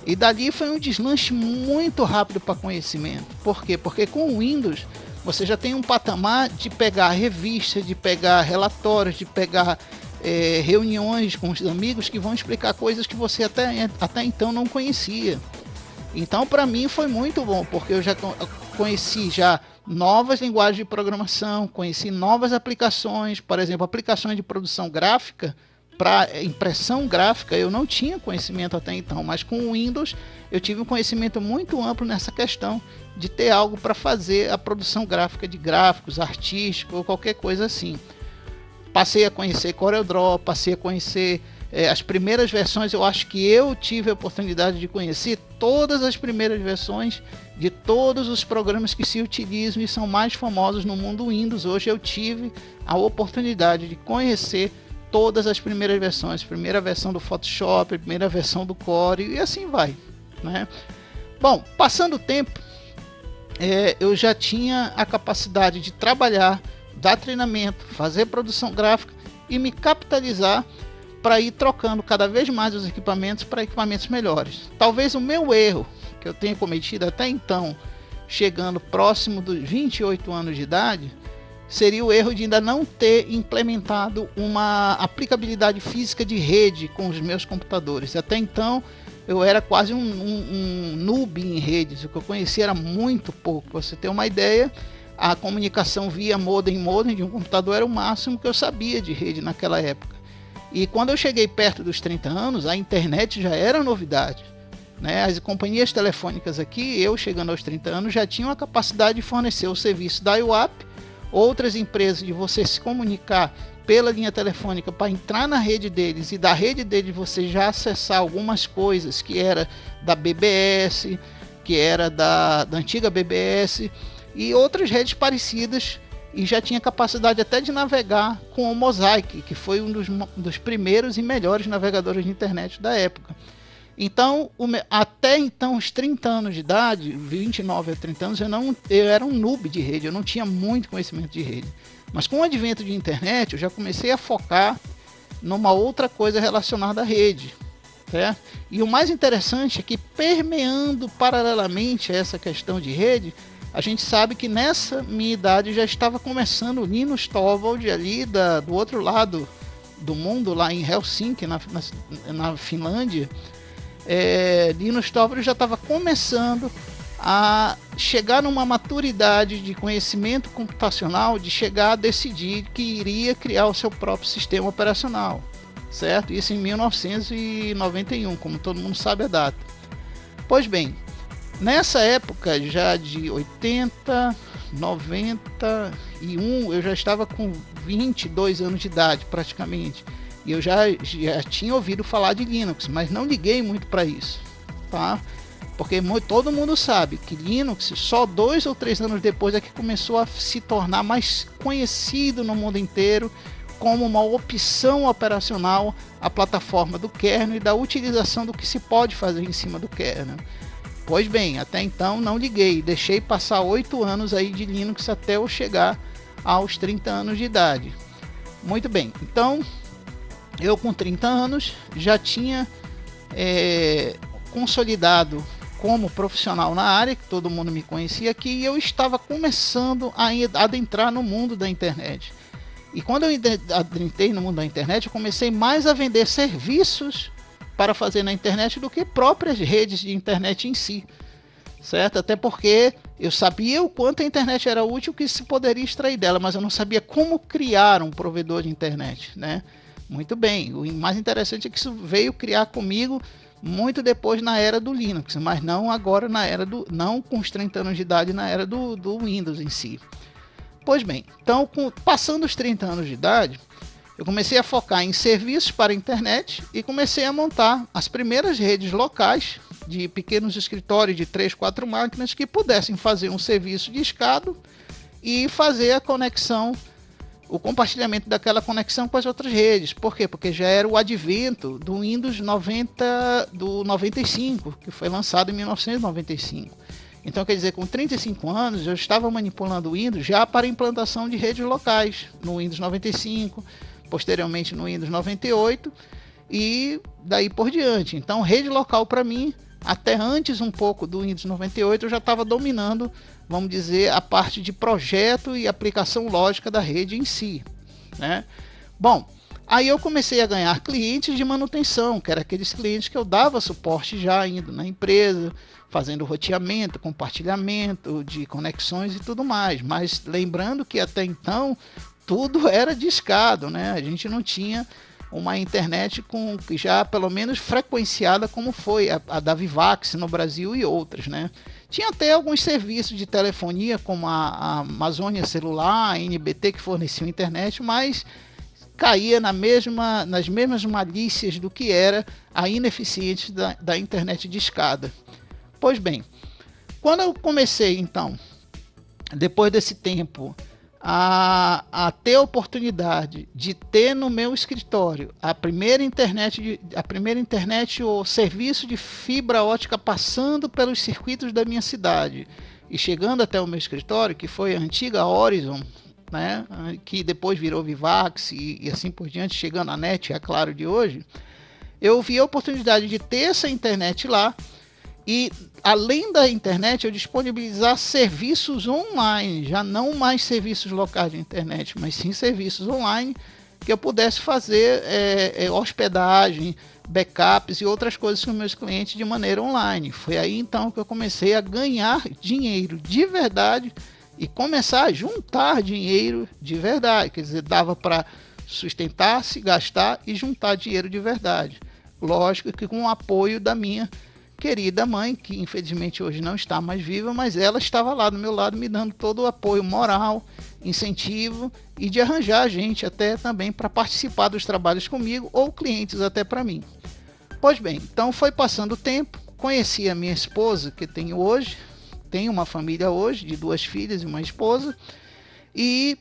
E dali foi um deslanche muito rápido para conhecimento. Por quê? Porque com o Windows você já tem um patamar de pegar revistas, de pegar relatórios, de pegar reuniões com os amigos que vão explicar coisas que você até então não conhecia. Então para mim foi muito bom, porque eu já conheci já novas linguagens de programação, conheci novas aplicações, por exemplo, aplicações de produção gráfica. Para impressão gráfica eu não tinha conhecimento até então, mas com o Windows eu tive um conhecimento muito amplo nessa questão de ter algo para fazer a produção gráfica de gráficos, artísticos ou qualquer coisa assim. Passei a conhecer CorelDRAW, passei a conhecer as primeiras versões. Eu acho que eu tive a oportunidade de conhecer todas as primeiras versões de todos os programas que se utilizam e são mais famosos no mundo Windows. Hoje eu tive a oportunidade de conhecer todas as primeiras versões, primeira versão do Photoshop, primeira versão do Core e assim vai, né? Bom, passando o tempo, eu já tinha a capacidade de trabalhar, dar treinamento, fazer produção gráfica e me capitalizar para ir trocando cada vez mais os equipamentos para equipamentos melhores. Talvez o meu erro que eu tenha cometido até então, chegando próximo dos 28 anos de idade, seria o erro de ainda não ter implementado uma aplicabilidade física de rede com os meus computadores. Até então eu era quase um noob em redes, o que eu conhecia era muito pouco. Pra você ter uma ideia, a comunicação via modem de um computador era o máximo que eu sabia de rede naquela época. E quando eu cheguei perto dos 30 anos, a internet já era novidade, né? As companhias telefônicas aqui, eu chegando aos 30 anos, já tinham a capacidade de fornecer o serviço da IWAP. Outras empresas de você se comunicar pela linha telefônica para entrar na rede deles e da rede deles você já acessar algumas coisas que era da BBS, que era da antiga BBS e outras redes parecidas, e já tinha capacidade até de navegar com o Mosaic, que foi um dos primeiros e melhores navegadores de internet da época. Então, até então, os 30 anos de idade, 29 a 30 anos, eu era um noob de rede, eu não tinha muito conhecimento de rede. Mas com o advento de internet, eu já comecei a focar numa outra coisa relacionada à rede. Certo? E o mais interessante é que, permeando paralelamente a essa questão de rede, a gente sabe que nessa minha idade já estava começando o Linus Torvald ali do outro lado do mundo, lá em Helsinki, na Finlândia. Linus Torvalds já estava começando a chegar numa maturidade de conhecimento computacional, de chegar a decidir que iria criar o seu próprio sistema operacional, certo? Isso em 1991, como todo mundo sabe a data. Pois bem, nessa época já de 80, 91, eu já estava com 22 anos de idade praticamente. E eu já tinha ouvido falar de Linux, mas não liguei muito para isso, tá? Porque todo mundo sabe que Linux, só 2 ou 3 anos depois é que começou a se tornar mais conhecido no mundo inteiro como uma opção operacional a plataforma do kernel e da utilização do que se pode fazer em cima do kernel. Pois bem, até então não liguei, deixei passar 8 anos aí de Linux até eu chegar aos 30 anos de idade. Muito bem, então eu com 30 anos já tinha consolidado como profissional na área, que todo mundo me conhecia aqui, e eu estava começando a adentrar no mundo da internet. E quando eu adentrei no mundo da internet, eu comecei mais a vender serviços para fazer na internet do que próprias redes de internet em si, certo? Até porque eu sabia o quanto a internet era útil, que se poderia extrair dela, mas eu não sabia como criar um provedor de internet, né? Muito bem, o mais interessante é que isso veio criar comigo muito depois na era do Linux, mas não agora não com os 30 anos de idade na era do Windows em si. Pois bem, então passando os 30 anos de idade, eu comecei a focar em serviços para a internet e comecei a montar as primeiras redes locais de pequenos escritórios de 3, 4 máquinas que pudessem fazer um serviço de escada e fazer a conexão, o compartilhamento daquela conexão com as outras redes. Por quê? Porque já era o advento do Windows 95, que foi lançado em 1995. Então, quer dizer, com 35 anos, eu estava manipulando o Windows já para implantação de redes locais, no Windows 95, posteriormente no Windows 98 e daí por diante. Então, rede local para mim, até antes um pouco do Windows 98, eu já estava dominando, vamos dizer, a parte de projeto e aplicação lógica da rede em si, né? Bom, Aí eu comecei a ganhar clientes de manutenção, que eram aqueles clientes que eu dava suporte já indo na empresa, fazendo roteamento, compartilhamento de conexões e tudo mais. Mas lembrando que até então tudo era discado, né? A gente não tinha uma internet com já pelo menos frequenciada como foi a da Vivax no Brasil e outras, né? Tinha até alguns serviços de telefonia como a Amazônia Celular, a NBT, que forneciam internet, mas caía nas mesmas malícias do que era a ineficiência da internet discada. Pois bem, quando eu comecei então, depois desse tempo, a ter a oportunidade de ter no meu escritório a primeira internet ou serviço de fibra ótica passando pelos circuitos da minha cidade e chegando até o meu escritório, que foi a antiga Horizon, né, que depois virou Vivax e assim por diante, chegando à NET, é claro, de hoje, eu vi a oportunidade de ter essa internet lá e, além da internet, eu disponibilizar serviços online, já não mais serviços locais de internet, mas sim serviços online, que eu pudesse fazer hospedagem, backups e outras coisas com meus clientes de maneira online. Foi aí então que eu comecei a ganhar dinheiro de verdade e começar a juntar dinheiro de verdade, quer dizer, dava para sustentar-se, gastar e juntar dinheiro de verdade. Lógico que com o apoio da minha querida mãe, que infelizmente hoje não está mais viva, mas ela estava lá do meu lado me dando todo o apoio moral, incentivo e de arranjar gente até também para participar dos trabalhos comigo ou clientes até para mim. Pois bem, então foi passando o tempo, conheci a minha esposa que tenho hoje, tenho uma família hoje de 2 filhas e uma esposa, e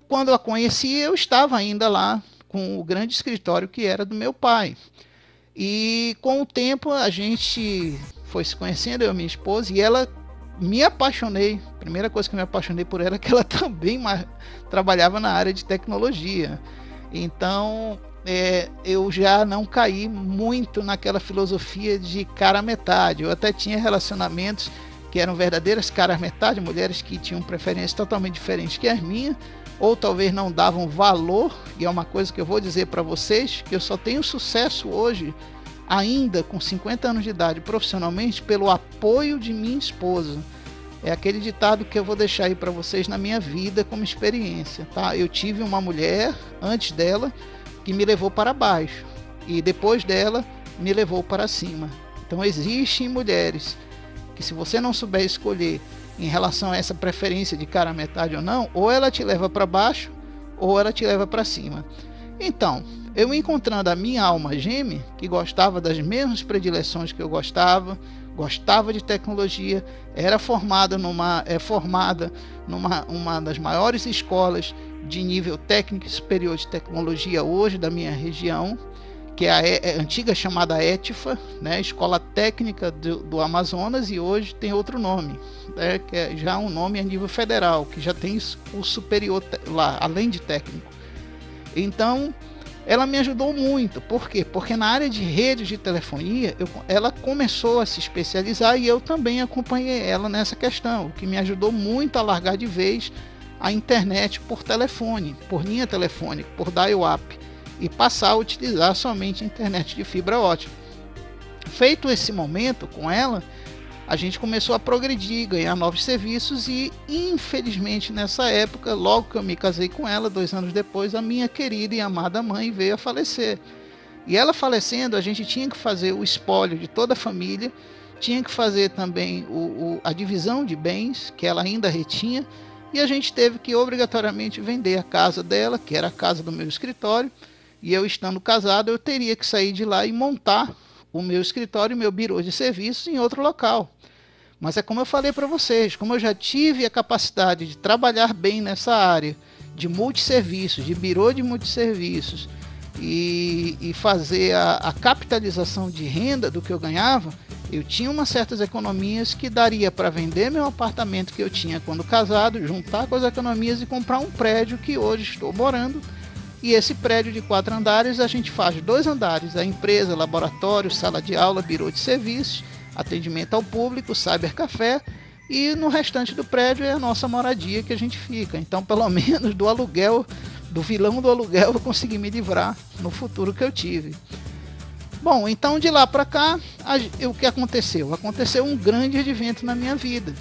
quando a conheci eu estava ainda lá com o grande escritório que era do meu pai. E com o tempo a gente foi se conhecendo, eu e minha esposa, e ela me apaixonei. A primeira coisa que eu me apaixonei por ela é que ela também trabalhava na área de tecnologia. Então eu já não caí muito naquela filosofia de cara a metade. Eu até tinha relacionamentos que eram verdadeiras caras metade, mulheres que tinham preferências totalmente diferentes que as minhas, ou talvez não davam valor, e é uma coisa que eu vou dizer para vocês, que eu só tenho sucesso hoje, ainda com 50 anos de idade, profissionalmente, pelo apoio de minha esposa. É aquele ditado que eu vou deixar aí para vocês na minha vida como experiência, tá? Eu tive uma mulher, antes dela, que me levou para baixo, e depois dela, me levou para cima. Então existem mulheres que, se você não souber escolher em relação a essa preferência de cara a metade ou não, ou ela te leva para baixo ou ela te leva para cima. Então, eu encontrando a minha alma gêmea, que gostava das mesmas predileções que eu gostava de tecnologia, era formada numa uma das maiores escolas de nível técnico superior de tecnologia hoje da minha região, que é a antiga chamada ETFA, né, Escola Técnica do Amazonas, e hoje tem outro nome, né, que é já um nome a nível federal, que já tem o superior lá, além de técnico. Então, ela me ajudou muito. Por quê? Porque na área de redes de telefonia, ela começou a se especializar e eu também acompanhei ela nessa questão, o que me ajudou muito a largar de vez a internet por telefone, por linha telefônica, por dial-up, e passar a utilizar somente a internet de fibra ótica. Feito esse momento com ela, a gente começou a progredir, ganhar novos serviços e, infelizmente, nessa época, logo que eu me casei com ela, 2 anos depois, a minha querida e amada mãe veio a falecer. E ela falecendo, a gente tinha que fazer o espólio de toda a família, tinha que fazer também a divisão de bens, que ela ainda retinha, e a gente teve que obrigatoriamente vender a casa dela, que era a casa do meu escritório, e eu, estando casado, eu teria que sair de lá e montar o meu escritório e meu birô de serviços em outro local. Mas é como eu falei para vocês, como eu já tive a capacidade de trabalhar bem nessa área de multisserviços, de birô de multisserviços, e fazer a capitalização de renda do que eu ganhava, eu tinha umas certas economias que daria para vender meu apartamento que eu tinha quando casado, juntar com as economias e comprar um prédio que hoje estou morando. E esse prédio de 4 andares, a gente faz 2 andares, a empresa, laboratório, sala de aula, birô de serviços, atendimento ao público, cybercafé, e no restante do prédio é a nossa moradia que a gente fica. Então, pelo menos do aluguel do vilão do aluguel eu consegui me livrar no futuro que eu tive. Bom, então de lá para cá, o que aconteceu? Aconteceu um grande advento na minha vida.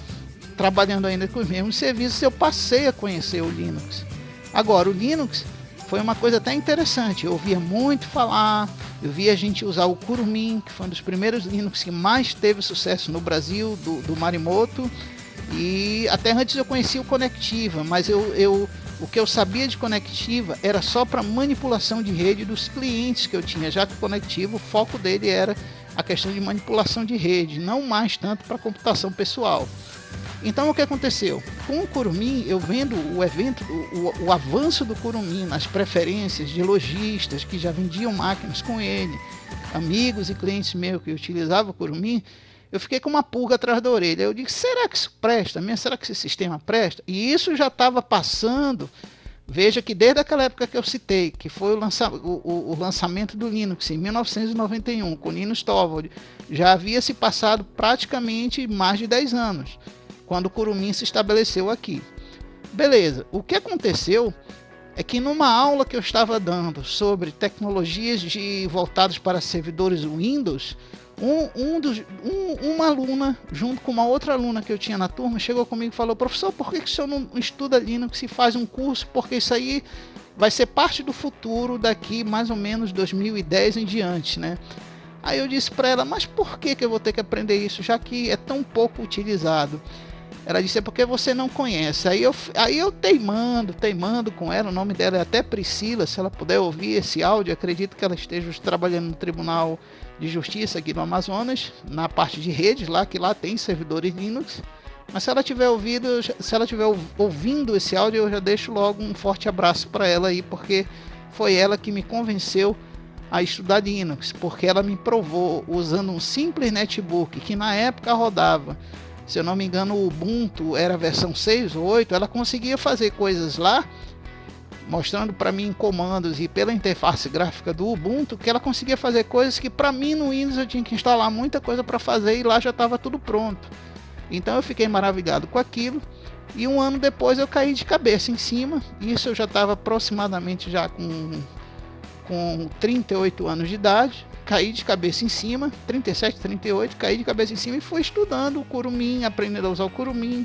Trabalhando ainda com os mesmos serviços, eu passei a conhecer o Linux. Agora, o Linux foi uma coisa até interessante. Eu ouvia muito falar, eu via a gente usar o Kurumin, que foi um dos primeiros Linux que mais teve sucesso no Brasil, do Marimoto. E até antes eu conhecia o Conectiva, mas o que eu sabia de Conectiva era só para manipulação de rede dos clientes que eu tinha, já que o Conectiva, o foco dele era a questão de manipulação de rede, não mais tanto para computação pessoal. Então o que aconteceu? Com o Kurumin, eu vendo o avanço do Kurumin nas preferências de lojistas que já vendiam máquinas com ele, amigos e clientes meus que utilizavam o Kurumin, eu fiquei com uma pulga atrás da orelha. Eu disse, será que isso presta mesmo? Será que esse sistema presta? E isso já estava passando, veja que desde aquela época que eu citei, que foi o lançamento do Linux em 1991, com Linus Torvalds, já havia se passado praticamente mais de 10 anos, quando o Kurumin se estabeleceu aqui. Beleza, o que aconteceu é que numa aula que eu estava dando sobre tecnologias voltadas para servidores Windows, uma aluna, junto com uma outra aluna que eu tinha na turma, chegou comigo e falou, professor, por que o senhor não estuda Linux e faz um curso? Porque isso aí vai ser parte do futuro daqui mais ou menos 2010 em diante, né? Aí eu disse para ela, mas por que eu vou ter que aprender isso, já que é tão pouco utilizado? Ela disse, é porque você não conhece. Aí eu teimando com ela, o nome dela é até Priscila, se ela puder ouvir esse áudio, acredito que ela esteja trabalhando no Tribunal de Justiça aqui no Amazonas, na parte de redes, que lá tem servidores Linux. Mas se ela tiver ouvindo esse áudio, eu já deixo logo um forte abraço para ela aí, porque foi ela que me convenceu a estudar Linux, porque ela me provou, usando um simples netbook, que na época rodava, se eu não me engano, o Ubuntu era a versão 6 ou 8, ela conseguia fazer coisas lá, mostrando para mim em comandos e pela interface gráfica do Ubuntu, que ela conseguia fazer coisas que para mim no Windows eu tinha que instalar muita coisa para fazer e lá já estava tudo pronto. Então eu fiquei maravilhado com aquilo e um ano depois eu caí de cabeça em cima. Isso eu já estava aproximadamente já com 38 anos de idade. Caí de cabeça em cima, 37, 38, caí de cabeça em cima e fui estudando o Kurumin, aprendendo a usar o Kurumin.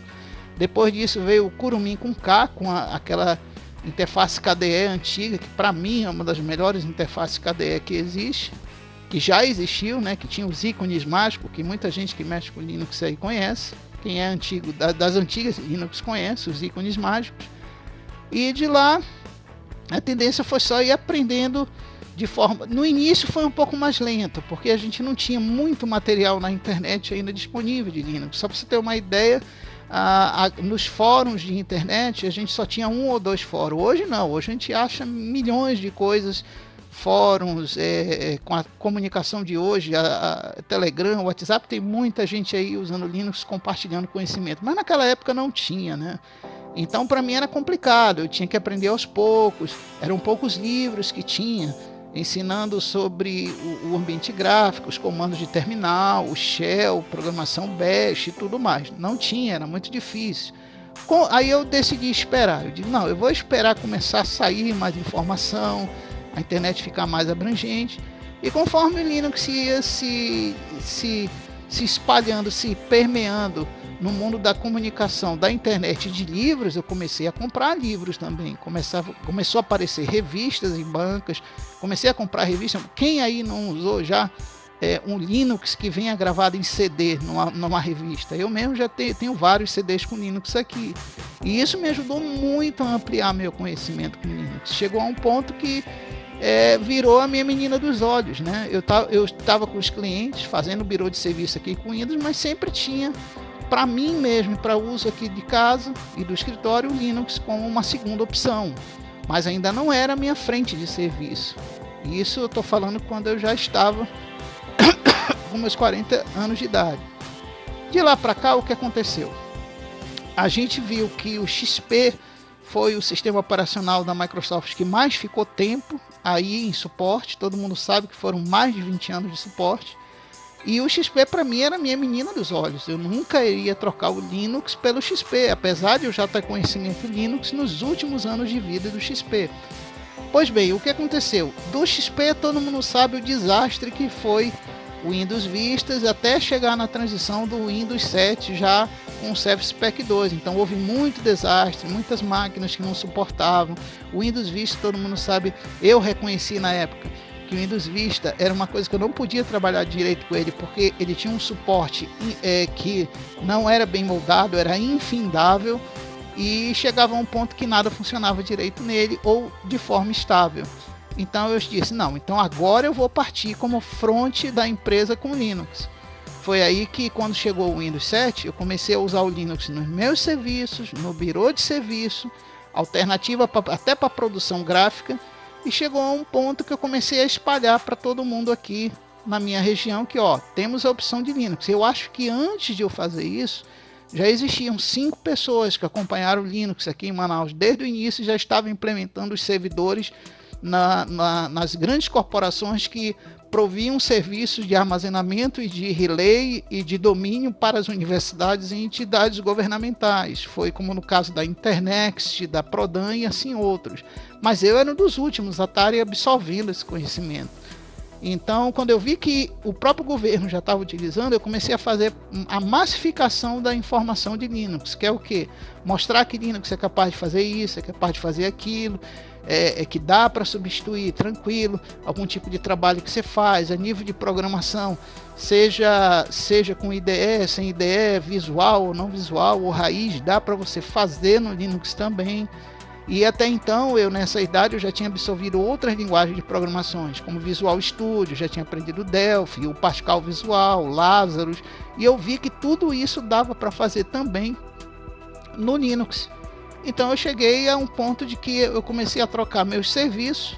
Depois disso veio o Kurumin com K, com aquela interface KDE antiga, que para mim é uma das melhores interfaces KDE que existe, que já existiu, né, que tinha os ícones mágicos, que muita gente que mexe com Linux aí conhece. Quem é antigo, das antigas Linux conhece os ícones mágicos. E de lá a tendência foi só ir aprendendo de forma... No início foi um pouco mais lento, porque a gente não tinha muito material na internet ainda disponível de Linux. Só para você ter uma ideia, nos fóruns de internet a gente só tinha 1 ou 2 fóruns. Hoje não, hoje a gente acha milhões de coisas, fóruns, com a comunicação de hoje, a Telegram, o WhatsApp, tem muita gente aí usando Linux, compartilhando conhecimento. Mas naquela época não tinha, né? Então para mim era complicado, eu tinha que aprender aos poucos, eram poucos livros que tinha, ensinando sobre o ambiente gráfico, os comandos de terminal, o shell, programação bash e tudo mais. Não tinha, era muito difícil. Aí eu decidi esperar. Eu disse, não, eu vou esperar começar a sair mais informação, a internet ficar mais abrangente. E conforme o Linux ia se espalhando, se permeando no mundo da comunicação, da internet e de livros, eu comecei a comprar livros também. Começou a aparecer revistas em bancas, comecei a comprar revistas. Quem aí não usou já um Linux que venha gravado em CD numa revista? Eu mesmo já tenho vários CDs com Linux aqui. E isso me ajudou muito a ampliar meu conhecimento com Linux. Chegou a um ponto que virou a minha menina dos olhos, né? Eu estava com os clientes fazendo birô de serviço aqui com Windows, mas sempre tinha para mim mesmo, para uso aqui de casa e do escritório, o Linux como uma segunda opção, mas ainda não era a minha frente de serviço. Isso eu estou falando quando eu já estava com meus 40 anos de idade. De lá para cá, o que aconteceu? A gente viu que o XP foi o sistema operacional da Microsoft que mais ficou tempo aí em suporte. Todo mundo sabe que foram mais de 20 anos de suporte. E o XP para mim era a minha menina dos olhos. Eu nunca iria trocar o Linux pelo XP, apesar de eu já ter conhecimento Linux nos últimos anos de vida do XP. Pois bem, o que aconteceu? Do XP todo mundo sabe o desastre que foi o Windows Vista até chegar na transição do Windows 7 já com o Service Pack 2. Então houve muito desastre, muitas máquinas que não suportavam. O Windows Vista todo mundo sabe, eu reconheci na época que o Windows Vista era uma coisa que eu não podia trabalhar direito com ele, porque ele tinha um suporte que não era bem moldado, era infindável, e chegava a um ponto que nada funcionava direito nele ou de forma estável. Então eu disse, não, então agora eu vou partir como front da empresa com Linux. Foi aí que quando chegou o Windows 7, eu comecei a usar o Linux nos meus serviços, no birô de serviço, alternativa até para produção gráfica, e chegou a um ponto que eu comecei a espalhar para todo mundo aqui na minha região que, ó, temos a opção de Linux. Eu acho que antes de eu fazer isso, já existiam 5 pessoas que acompanharam o Linux aqui em Manaus desde o início e já estavam implementando os servidores nas grandes corporações que proviam serviços de armazenamento e de relay e de domínio para as universidades e entidades governamentais. Foi como no caso da Internext, da Prodan e assim outros. Mas eu era um dos últimos a estarem absorvendo esse conhecimento. Então, quando eu vi que o próprio governo já estava utilizando, eu comecei a fazer a massificação da informação de Linux, que é o quê? Mostrar que Linux é capaz de fazer isso, é capaz de fazer aquilo, que dá para substituir tranquilo algum tipo de trabalho que você faz, a nível de programação, seja com IDE, sem IDE, visual ou não visual, ou raiz, dá para você fazer no Linux também. E até então, eu nessa idade, eu já tinha absorvido outras linguagens de programações, como Visual Studio, já tinha aprendido Delphi, o Pascal Visual, Lazarus, e eu vi que tudo isso dava para fazer também no Linux. Então eu cheguei a um ponto de que eu comecei a trocar meus serviços,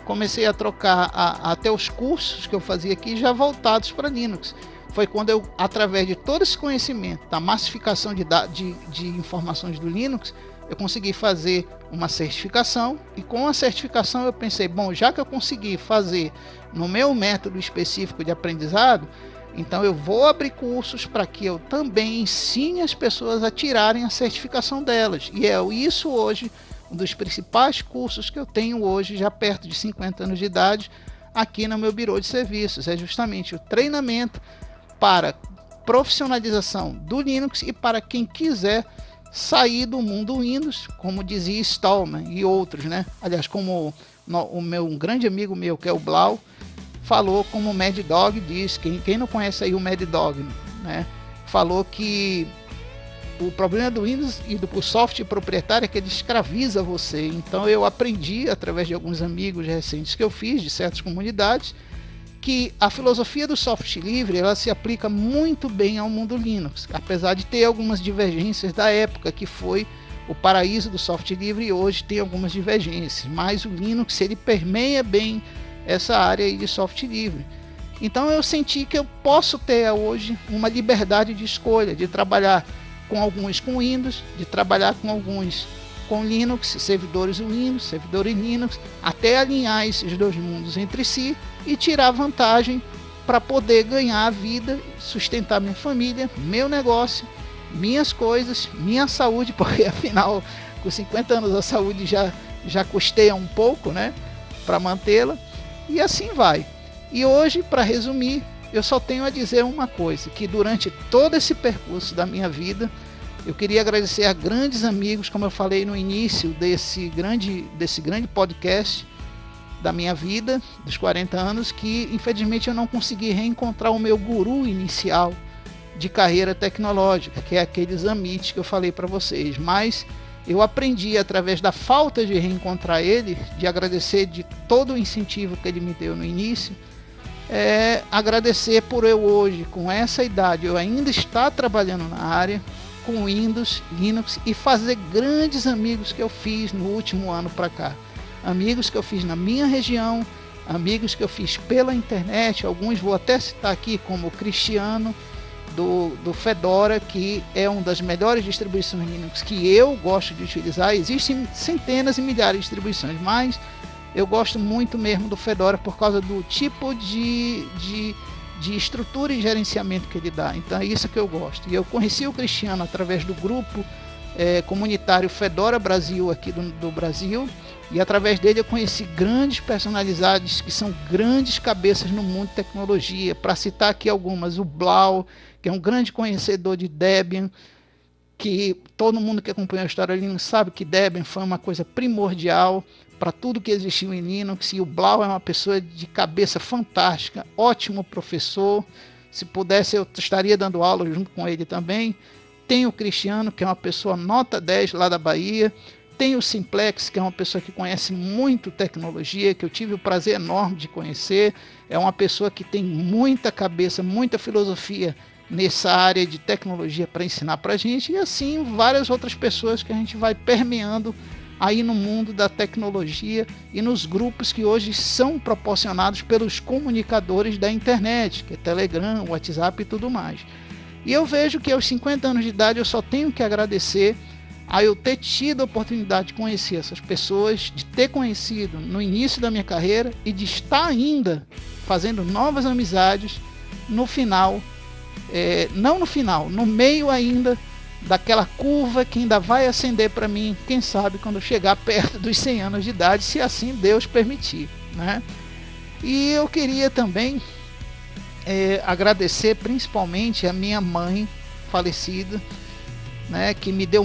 comecei a trocar até os cursos que eu fazia aqui já voltados para Linux. Foi quando eu, através de todo esse conhecimento da massificação de informações do Linux, eu consegui fazer uma certificação, e com a certificação eu pensei, bom, já que eu consegui fazer no meu método específico de aprendizado, então eu vou abrir cursos para que eu também ensine as pessoas a tirarem a certificação delas. E é isso hoje, um dos principais cursos que eu tenho hoje, já perto de 50 anos de idade, aqui no meu birô de serviços. É justamente o treinamento para profissionalização do Linux e para quem quiser sair do mundo Windows, como dizia Stallman e outros, né? Aliás, como um grande amigo meu, que é o Blau, falou, como o Mad Dog diz, quem não conhece aí o Mad Dog, né? Falou que o problema do Windows e do software proprietário é que ele escraviza você. Então eu aprendi, através de alguns amigos recentes que eu fiz, de certas comunidades, que a filosofia do software livre ela se aplica muito bem ao mundo Linux, apesar de ter algumas divergências da época, que foi o paraíso do software livre, e hoje tem algumas divergências, mas o Linux ele permeia bem essa área aí de software livre. Então eu senti que eu posso ter hoje uma liberdade de escolha, de trabalhar com alguns com Windows, de trabalhar com alguns com Linux, servidores Windows, servidores Linux, até alinhar esses dois mundos entre si e tirar vantagem para poder ganhar a vida, sustentar minha família, meu negócio, minhas coisas, minha saúde, porque afinal com 50 anos a saúde já custeia um pouco, né, para mantê-la, e assim vai. E hoje, para resumir, eu só tenho a dizer uma coisa, que durante todo esse percurso da minha vida, eu queria agradecer a grandes amigos, como eu falei no início desse grande podcast da minha vida, dos 40 anos, que infelizmente eu não consegui reencontrar o meu guru inicial de carreira tecnológica, que é aquele Zamit que eu falei para vocês. Mas eu aprendi, através da falta de reencontrar ele, de agradecer de todo o incentivo que ele me deu no início, agradecer por eu hoje, com essa idade, eu ainda estar trabalhando na área, com Windows, Linux, e fazer grandes amigos que eu fiz no último ano para cá. Amigos que eu fiz na minha região, amigos que eu fiz pela internet, alguns vou até citar aqui, como o Cristiano, do Fedora, que é uma das melhores distribuições Linux que eu gosto de utilizar. Existem centenas e milhares de distribuições, mas eu gosto muito mesmo do Fedora por causa do tipo de de estrutura e gerenciamento que ele dá. Então é isso que eu gosto. E eu conheci o Cristiano através do grupo comunitário Fedora Brasil aqui do Brasil, e através dele eu conheci grandes personalidades que são grandes cabeças no mundo de tecnologia. Para citar aqui algumas, o Blau, que é um grande conhecedor de Debian, que todo mundo que acompanha a história Linux sabe que Debian foi uma coisa primordial para tudo que existiu em Linux, e o Blau é uma pessoa de cabeça fantástica, ótimo professor. Se pudesse eu estaria dando aula junto com ele também. Tem o Cristiano, que é uma pessoa nota 10 lá da Bahia. Tem o Simplex, que é uma pessoa que conhece muito tecnologia, que eu tive o prazer enorme de conhecer. É uma pessoa que tem muita cabeça, muita filosofia nessa área de tecnologia para ensinar para a gente. E assim várias outras pessoas que a gente vai permeando aí no mundo da tecnologia e nos grupos que hoje são proporcionados pelos comunicadores da internet, que é Telegram, WhatsApp e tudo mais. E eu vejo que aos 50 anos de idade eu só tenho que agradecer a eu ter tido a oportunidade de conhecer essas pessoas, de ter conhecido no início da minha carreira e de estar ainda fazendo novas amizades no final, não no final, no meio ainda daquela curva que ainda vai ascender para mim, quem sabe quando eu chegar perto dos 100 anos de idade, se assim Deus permitir, né? E eu queria também agradecer principalmente a minha mãe falecida, né, que me deu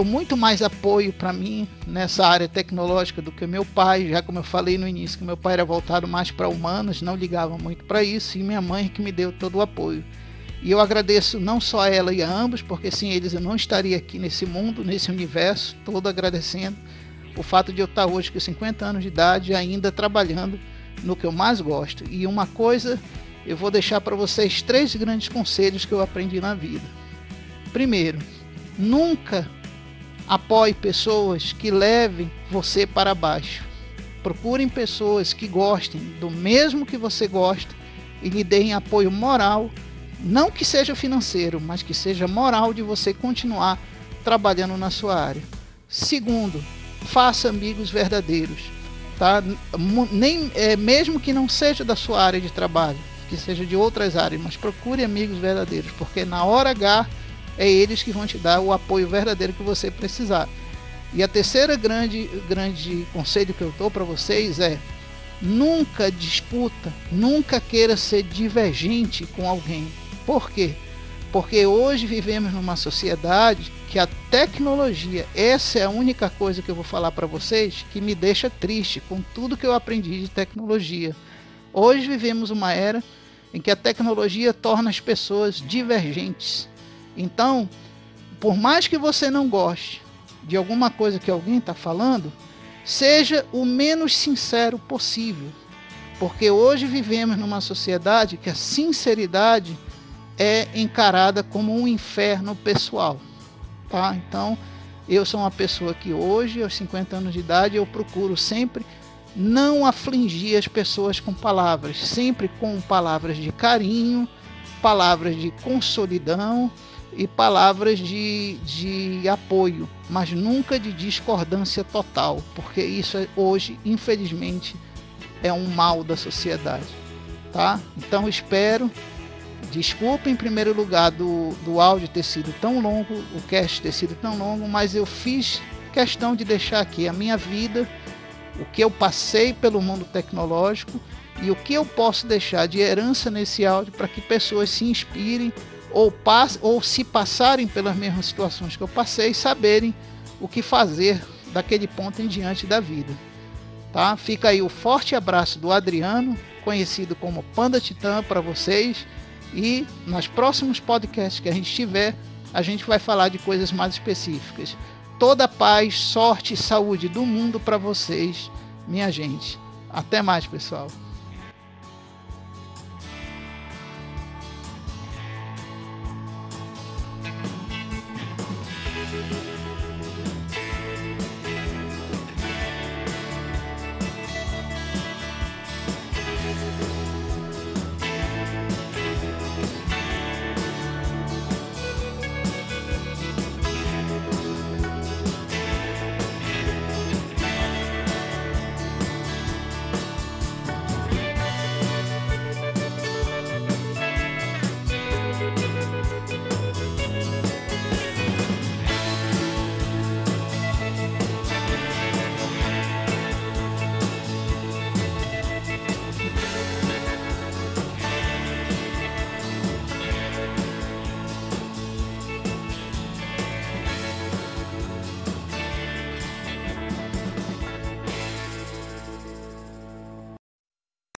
muito mais apoio para mim nessa área tecnológica do que meu pai, já como eu falei no início, que meu pai era voltado mais para humanas, não ligava muito para isso, e minha mãe que me deu todo o apoio. E eu agradeço não só a ela e a ambos, porque sem eles eu não estaria aqui nesse mundo, nesse universo todo, agradecendo o fato de eu estar hoje com 50 anos de idade ainda trabalhando no que eu mais gosto. E uma coisa, eu vou deixar para vocês 3 grandes conselhos que eu aprendi na vida. Primeiro, nunca apoie pessoas que levem você para baixo. Procurem pessoas que gostem do mesmo que você gosta e lhe deem apoio moral, não que seja financeiro, mas que seja moral, de você continuar trabalhando na sua área. Segundo, faça amigos verdadeiros, tá? Mesmo que não seja da sua área de trabalho, que seja de outras áreas, mas procure amigos verdadeiros, porque na hora H é eles que vão te dar o apoio verdadeiro que você precisar. E a terceira grande conselho que eu dou para vocês é: nunca discuta, nunca queira ser divergente com alguém. Por quê? Porque hoje vivemos numa sociedade que a tecnologia, essa é a única coisa que eu vou falar para vocês que me deixa triste com tudo que eu aprendi de tecnologia. Hoje vivemos uma era em que a tecnologia torna as pessoas divergentes. Então, por mais que você não goste de alguma coisa que alguém está falando, seja o menos sincero possível, porque hoje vivemos numa sociedade que a sinceridade é encarada como um inferno pessoal, tá? Então, eu sou uma pessoa que hoje, aos 50 anos de idade, eu procuro sempre não afligir as pessoas com palavras, sempre com palavras de carinho, palavras de consolidão e palavras de apoio, mas nunca de discordância total, porque isso hoje, infelizmente, é um mal da sociedade, tá? Então espero, desculpa em primeiro lugar do áudio ter sido tão longo, o cast ter sido tão longo, mas eu fiz questão de deixar aqui a minha vida, o que eu passei pelo mundo tecnológico e o que eu posso deixar de herança nesse áudio para que pessoas se inspirem ou se passarem pelas mesmas situações que eu passei, saberem o que fazer daquele ponto em diante da vida, tá? Fica aí o forte abraço do Adriano, conhecido como Panda Titã, para vocês, e nos próximos podcasts que a gente tiver, a gente vai falar de coisas mais específicas. Toda a paz, sorte e saúde do mundo para vocês, minha gente. Até mais, pessoal.